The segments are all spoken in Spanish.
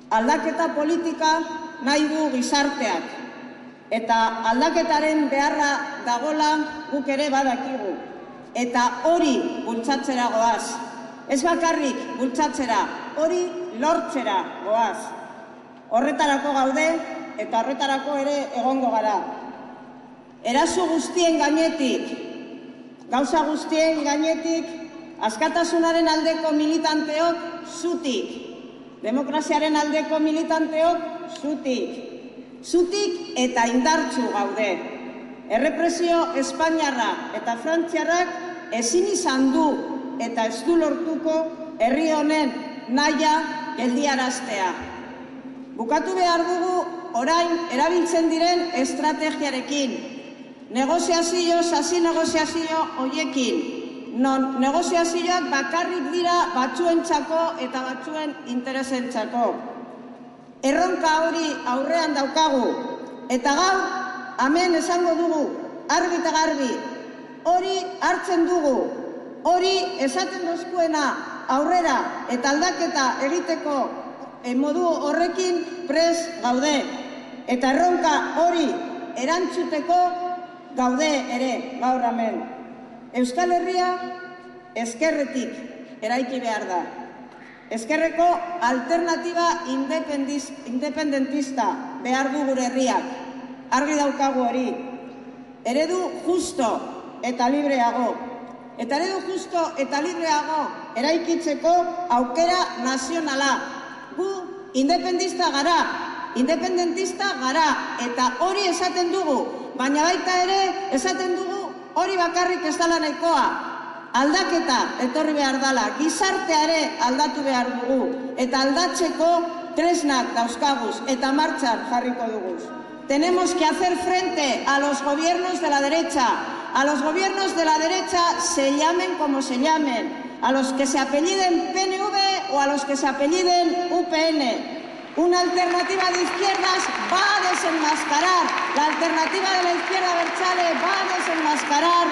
Aldaketa politika nahi du gizarteak, eta aldaketaren beharra dagola guk ere badakigu. Eta hori bultzatzera goaz. Ez bakarrik bultzatzera, hori lortzera goaz. Horretarako gaude eta horretarako ere egongo gara. Eraso guztien gainetik, gauza guztien gainetik, askatasunaren aldeko militanteok zutik, demokraziaren aldeko militanteok zutik, zutik eta indartsu gaude. Errepresio espainiarra eta frantziarrak ezin izan du eta ez du lortuko herri honen nahia geldiaraztea. Bukatu behar dugu orain erabiltzen diren estrategiarekin, negoziazio, sasi negoziazio hoiekin, non negoziazioak bakarrik dira batzuentzako eta batzuen interesentzako. Erronka hori aurrean daukagu, eta gaur, hemen esango dugu, argi eta garbi, hori hartzen dugu, hori esaten dozkuena aurrera eta aldaketa egiteko modu horrekin prest gaude. Eta erronka hori erantzuteko gaude ere gaur hemen. Euskal Herria ezkerretik eraiki behar da. Ezkerreko alternatiba independentista behar du gure herriak. Argi daukagu hori. Eredu justo eta libreago. Eta eredu justo eta libreago eraikitzeko aukera nazionala. Gu independentista gara, eta hori esaten dugu, baina baita ere esaten dugu hori bakarrik ez dela nahikoa. Aldaketa etorri behar dela, gizartea ere aldatu behar dugu, eta aldatzeko tresnak dauzkaguz eta martxan jarriko duguz. Tenemos que hacer frente a los gobiernos de la derecha, se llamen como se llamen, a los que se apelliden PNV o a los que se apelliden UPN. Una alternativa de izquierdas va a desenmascarar, la alternativa de la izquierda abertzale va a desenmascarar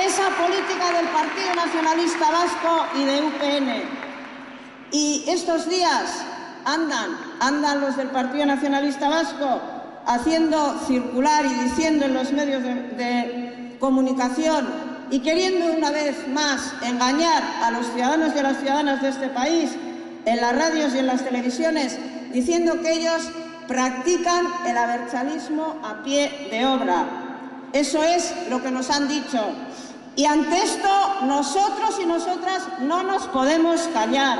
esa política del Partido Nacionalista Vasco y de UPN. Y estos días andan los del Partido Nacionalista Vasco haciendo circular y diciendo en los medios de comunicación y queriendo una vez más engañar a los ciudadanos y a las ciudadanas de este país en las radios y en las televisiones, diciendo que ellos practican el abertzalismo a pie de obra. Eso es lo que nos han dicho. Y ante esto, nosotros y nosotras no nos podemos callar.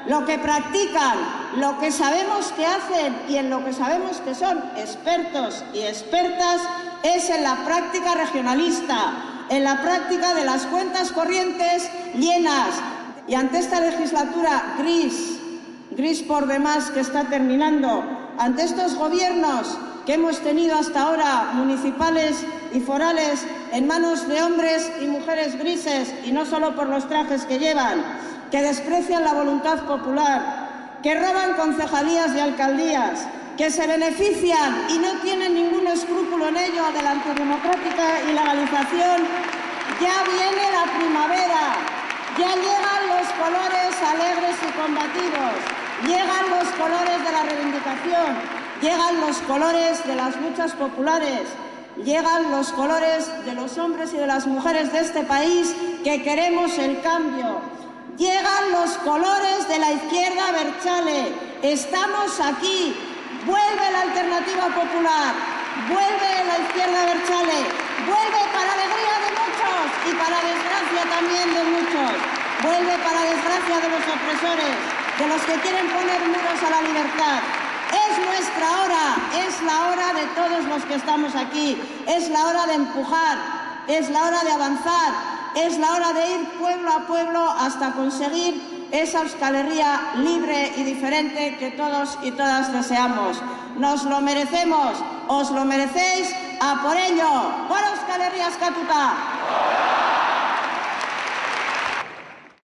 Lo que practican, lo que sabemos que hacen y en lo que sabemos que son expertos y expertas es en la práctica regionalista, en la práctica de las cuentas corrientes llenas. Y ante esta legislatura gris por demás que está terminando, ante estos gobiernos que hemos tenido hasta ahora, municipales y forales, en manos de hombres y mujeres grises, y no solo por los trajes que llevan, que desprecian la voluntad popular, que roban concejalías y alcaldías, que se benefician y no tienen ningún escrúpulo en ello de la antidemocrática ilegalización, ya viene la primavera, ya llegan los colores alegres y combativos, llegan los colores de la reivindicación, llegan los colores de las luchas populares, llegan los colores de los hombres y de las mujeres de este país que queremos el cambio. Llegan los colores de la izquierda abertzale. Estamos aquí. Vuelve la alternativa popular. Vuelve la izquierda abertzale. Vuelve para alegría de muchos y para desgracia también de muchos. Vuelve para desgracia de los opresores, de los que quieren poner muros a la libertad. Es nuestra hora, es la hora de todos los que estamos aquí. Es la hora de empujar, es la hora de avanzar. Es la hora de ir pueblo a pueblo hasta conseguir esa Euskal Herria libre y diferente que todos y todas deseamos. Nos lo merecemos, os lo merecéis, a por ello. ¡Gora Euskal Herria askatuta!